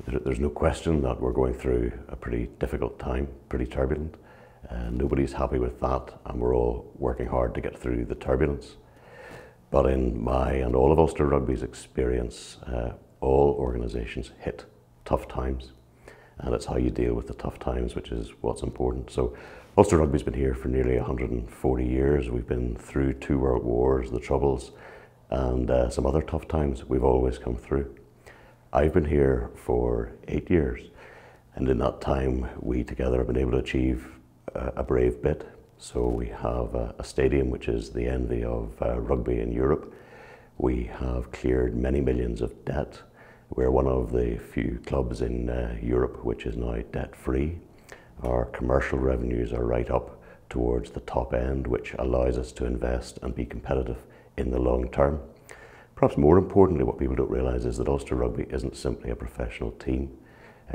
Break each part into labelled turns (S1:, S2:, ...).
S1: There's no question that we're going through a pretty difficult time, pretty turbulent. Nobody's happy with that, and we're all working hard to get through the turbulence. But in my and all of Ulster Rugby's experience, all organisations hit tough times, and it's how you deal with the tough times which is what's important. So Ulster Rugby's been here for nearly 140 years. We've been through 2 world wars, the Troubles, and some other tough times we've always come through. I've been here for 8 years, and in that time we together have been able to achieve a brave bit. So we have a stadium which is the envy of rugby in Europe. We have cleared many millions of debt. We're one of the few clubs in Europe which is now debt-free. Our commercial revenues are right up towards the top end, which allows us to invest and be competitive in the long term. Perhaps more importantly, what people don't realise is that Ulster Rugby isn't simply a professional team.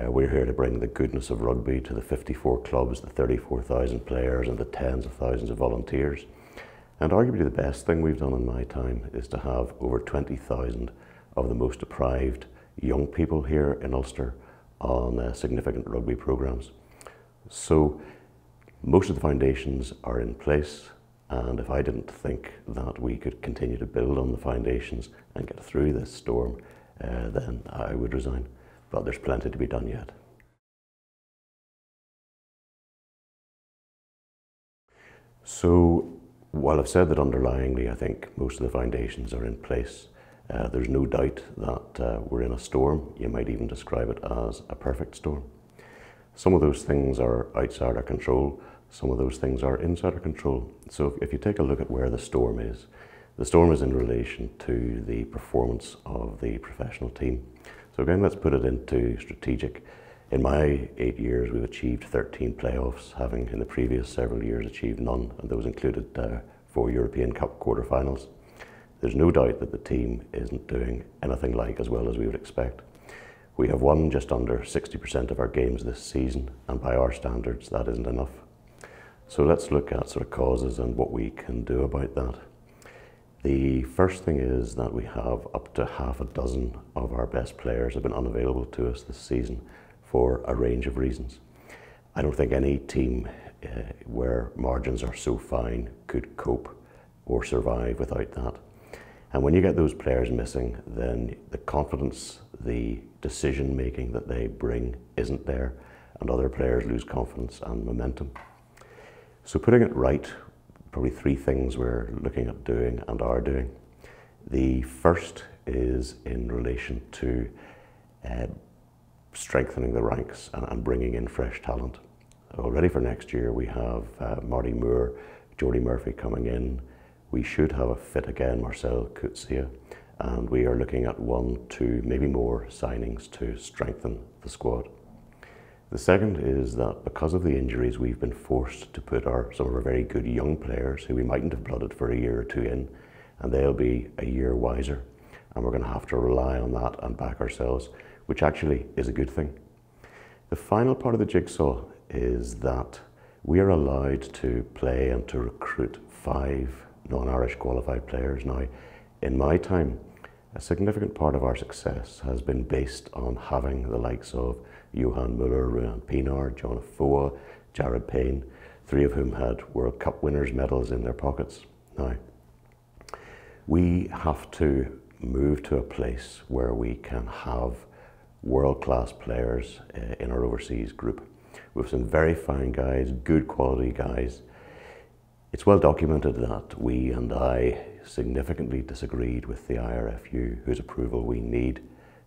S1: We're here to bring the goodness of rugby to the 54 clubs, the 34,000 players and the tens of thousands of volunteers. And arguably the best thing we've done in my time is to have over 20,000 of the most deprived young people here in Ulster on significant rugby programmes. So most of the foundations are in place, and if I didn't think that we could continue to build on the foundations and get through this storm, then I would resign. But there's plenty to be done yet. So while I've said that underlyingly I think most of the foundations are in place, there's no doubt that we're in a storm. You might even describe it as a perfect storm. Some of those things are outside our control, some of those things are inside our control. So if you take a look at where the storm is in relation to the performance of the professional team. So again, let's put it into strategic. In my 8 years, we've achieved 13 playoffs, having in the previous several years achieved none, and those included 4 European Cup quarterfinals. There's no doubt that the team isn't doing anything like as well as we would expect. We have won just under 60% of our games this season, and by our standards, that isn't enough. So let's look at sort of causes and what we can do about that. The first thing is that we have up to half a dozen of our best players have been unavailable to us this season for a range of reasons. I don't think any team where margins are so fine could cope or survive without that. And when you get those players missing, then the confidence, the decision making that they bring isn't there, and other players lose confidence and momentum. So putting it right, probably 3 things we're looking at doing and are doing. The first is in relation to strengthening the ranks and bringing in fresh talent. Already for next year we have Marty Moore, Jordy Murphy coming in. We should have a fit again Marcel Coetzee, and we are looking at 1, 2, maybe more signings to strengthen the squad. The second is that because of the injuries, we've been forced to put some of our very good young players who we mightn't have blooded for a year or 2 in, and they'll be a year wiser. And we're going to have to rely on that and back ourselves, which actually is a good thing. The final part of the jigsaw is that we are allowed to play and to recruit 5 non-Irish qualified players. Now, in my time, a significant part of our success has been based on having the likes of Johan Muller, Ruan Pienaar, John Afoa, Jared Payne, 3 of whom had World Cup winners' medals in their pockets. Now, we have to move to a place where we can have world-class players in our overseas group. We have some very fine guys, good quality guys. It's well documented that we and I significantly disagreed with the IRFU, whose approval we need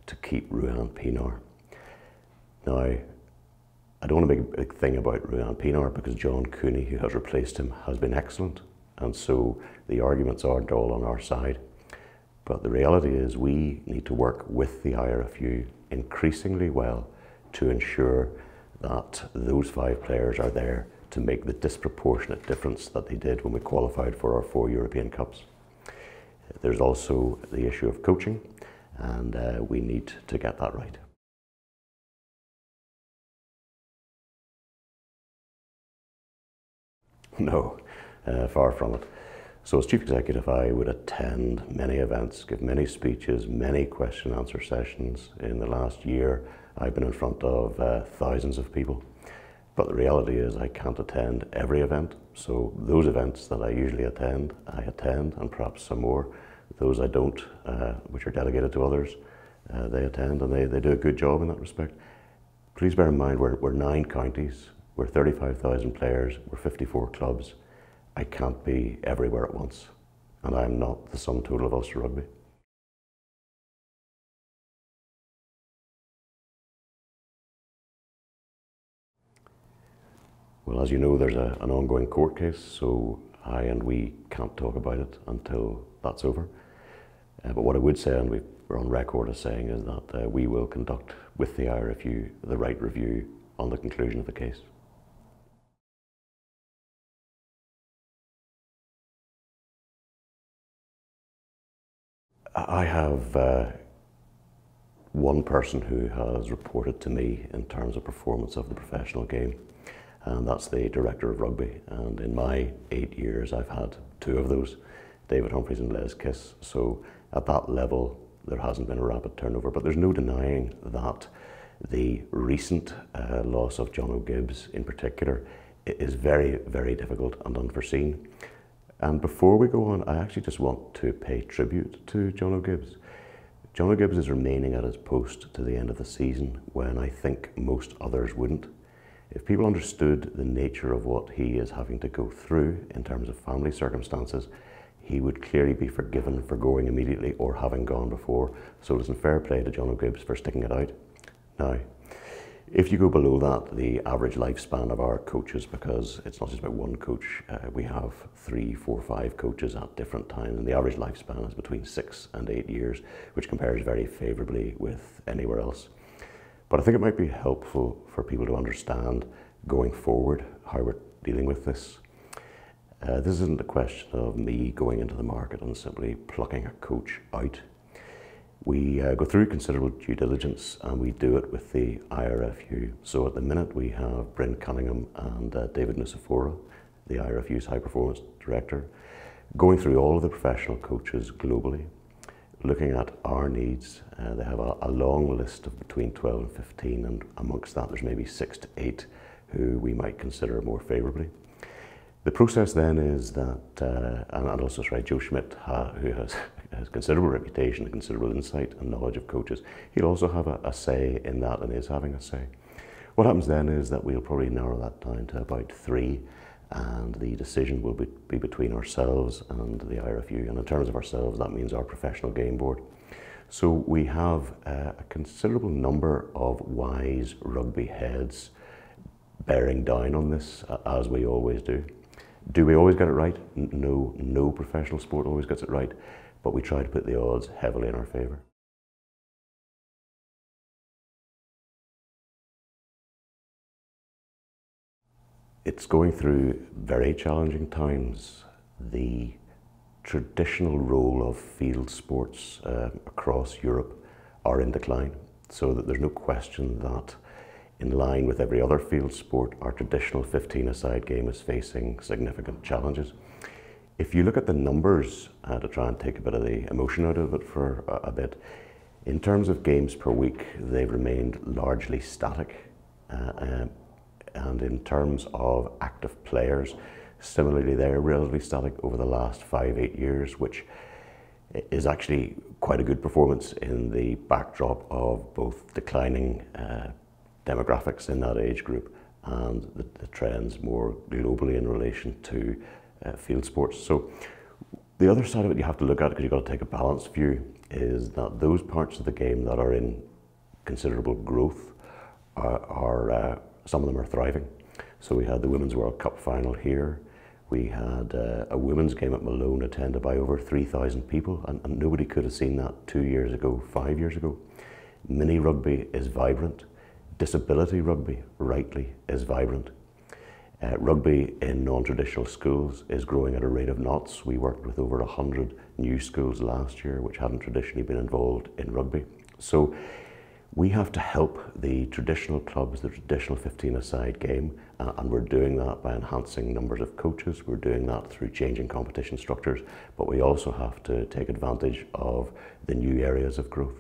S1: to keep Ruan Pienaar. Now, I don't want to make a big thing about Ruan Pienaar because John Cooney, who has replaced him, has been excellent, and so the arguments aren't all on our side. But the reality is we need to work with the IRFU increasingly well to ensure that those 5 players are there to make the disproportionate difference that they did when we qualified for our 4 European Cups. There's also the issue of coaching, and we need to get that right. No, far from it. So as Chief Executive, I would attend many events, give many speeches, many question and answer sessions in the last year, I've been in front of thousands of people. But the reality is I can't attend every event. So those events that I usually attend, and perhaps some more. Those I don't, which are delegated to others, they attend, and they do a good job in that respect. Please bear in mind, we're 9 counties, we're 35,000 players, we're 54 clubs. I can't be everywhere at once, and I'm not the sum total of Ulster Rugby. Well, as you know, there's an ongoing court case, so we can't talk about it until that's over. But what I would say, and we're on record as saying, is that we will conduct with the IRFU the right review on the conclusion of the case. I have one person who has reported to me in terms of performance of the professional game, and that's the director of rugby. And in my 8 years, I've had 2 of those, David Humphreys and Les Kiss. So at that level, there hasn't been a rapid turnover, but there's no denying that the recent loss of John O'Gibbs in particular is very, very difficult and unforeseen. And before we go on, I actually just want to pay tribute to John O'Gibbs. John O'Gibbs is remaining at his post to the end of the season when I think most others wouldn't. If people understood the nature of what he is having to go through in terms of family circumstances, he would clearly be forgiven for going immediately or having gone before. So listen, fair play to John O'Gibbs for sticking it out. Now, if you go below that, the average lifespan of our coaches, because it's not just about one coach, we have 3, 4, 5 coaches at different times, and the average lifespan is between 6 and 8 years, which compares very favourably with anywhere else. But I think it might be helpful for people to understand going forward how we're dealing with this. This isn't a question of me going into the market and simply plucking a coach out. We go through considerable due diligence, and we do it with the IRFU. So at the minute we have Bryn Cunningham and David Nusifora, the IRFU's High Performance Director, going through all of the professional coaches globally, looking at our needs. They have a long list of between 12 and 15, and amongst that there's maybe 6 to 8 who we might consider more favourably. The process then is that, and also Joe Schmidt, who has considerable reputation and considerable insight and knowledge of coaches, he'll also have a say in that and is having a say. What happens then is that we'll probably narrow that down to about 3, and the decision will be between ourselves and the IRFU. And in terms of ourselves, that means our professional game board. So we have a considerable number of wise rugby heads bearing down on this, as we always do. Do we always get it right? No, no professional sport always gets it right, but we try to put the odds heavily in our favour. It's going through very challenging times. The traditional role of field sports across Europe are in decline, so that there's no question that in line with every other field sport, our traditional 15-a-side game is facing significant challenges. If you look at the numbers, to try and take a bit of the emotion out of it for a bit, in terms of games per week, they've remained largely static. And in terms of active players, similarly, they're relatively static over the last 5-8 years, which is actually quite a good performance in the backdrop of both declining demographics in that age group and the trends more globally in relation to field sports. So the other side of it you have to look at, because you've got to take a balanced view, is that those parts of the game that are in considerable growth some of them are thriving. So we had the Women's World Cup final here. We had a women's game at Malone attended by over 3,000 people, and nobody could have seen that 2 years ago, 5 years ago. Mini rugby is vibrant. Disability rugby, rightly, is vibrant. Rugby in non-traditional schools is growing at a rate of knots. We worked with over 100 new schools last year which hadn't traditionally been involved in rugby. So we have to help the traditional clubs, the traditional 15-a-side game, and we're doing that by enhancing numbers of coaches. We're doing that through changing competition structures, but we also have to take advantage of the new areas of growth.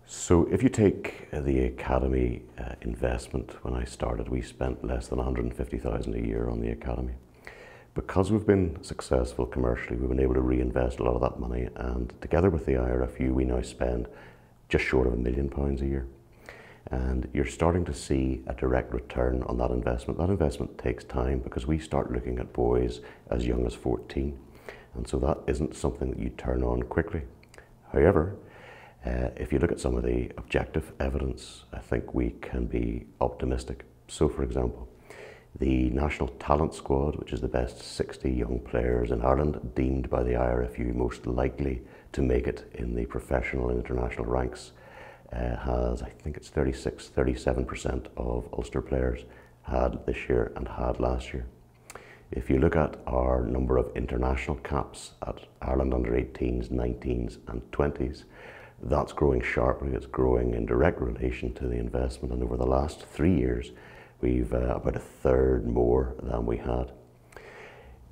S1: So if you take the academy investment, when I started, we spent less than 150,000 a year on the academy. Because we've been successful commercially, we've been able to reinvest a lot of that money, and together with the IRFU, we now spend just short of £1 million a year. And you're starting to see a direct return on that investment. That investment takes time because we start looking at boys as young as 14. And so that isn't something that you turn on quickly. However, if you look at some of the objective evidence, I think we can be optimistic. So for example, the National Talent Squad, which is the best 60 young players in Ireland, deemed by the IRFU most likely to make it in the professional and international ranks, has, I think it's 37% of Ulster players had this year and had last year. If you look at our number of international caps at Ireland under 18s, 19s and 20s, that's growing sharply. It's growing in direct relation to the investment, and over the last 3 years we've about a third more than we had.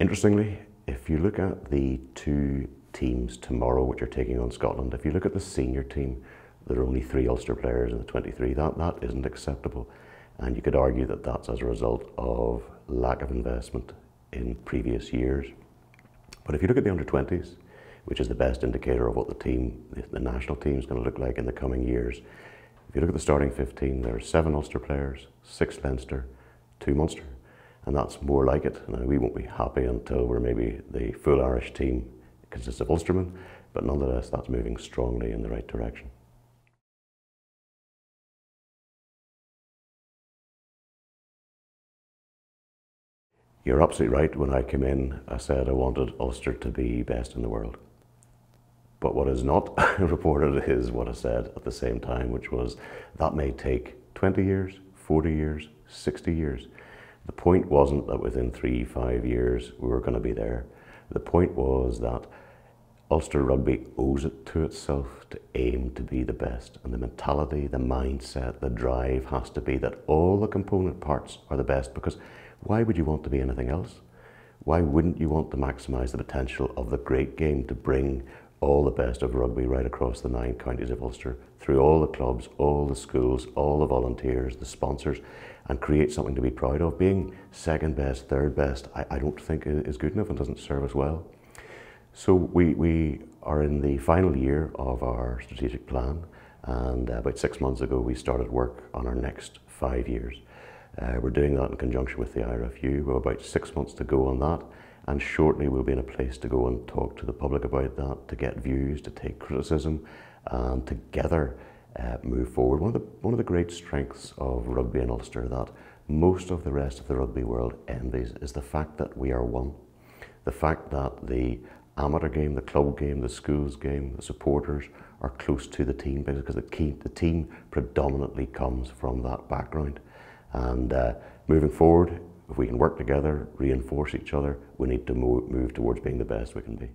S1: Interestingly, if you look at the two teams tomorrow which are taking on Scotland, if you look at the senior team, there are only 3 Ulster players in the 23. That isn't acceptable, and you could argue that that's as a result of lack of investment in previous years. But if you look at the under-20s, which is the best indicator of what the national team is going to look like in the coming years, if you look at the starting 15, there are 7 Ulster players, 6 Leinster, 2 Munster, and that's more like it. Now, we won't be happy until we're maybe the full Irish team consists of Ulstermen, but nonetheless that's moving strongly in the right direction. You're absolutely right. When I came in, I said I wanted Ulster to be best in the world. But what is not reported is what I said at the same time, which was that may take 20 years, 40 years, 60 years. The point wasn't that within 3-5 years we were going to be there. The point was that Ulster Rugby owes it to itself to aim to be the best. And the mentality, the mindset, the drive has to be that all the component parts are the best, because why would you want to be anything else? Why wouldn't you want to maximise the potential of the great game to bring all the best of rugby right across the 9 counties of Ulster, through all the clubs, all the schools, all the volunteers, the sponsors, and create something to be proud of? Being second best, third best, I don't think is good enough and doesn't serve us well. So we are in the final year of our strategic plan, and about 6 months ago we started work on our next 5 years. We're doing that in conjunction with the IRFU. We're about 6 months to go on that, and shortly we'll be in a place to go and talk to the public about that, to get views, to take criticism, and together move forward. One of the great strengths of rugby in Ulster that most of the rest of the rugby world envies is the fact that we are one. The fact that the amateur game, the club game, the schools game, the supporters are close to the team, because the team predominantly comes from that background. And moving forward, if we can work together, reinforce each other, we need to move towards being the best we can be.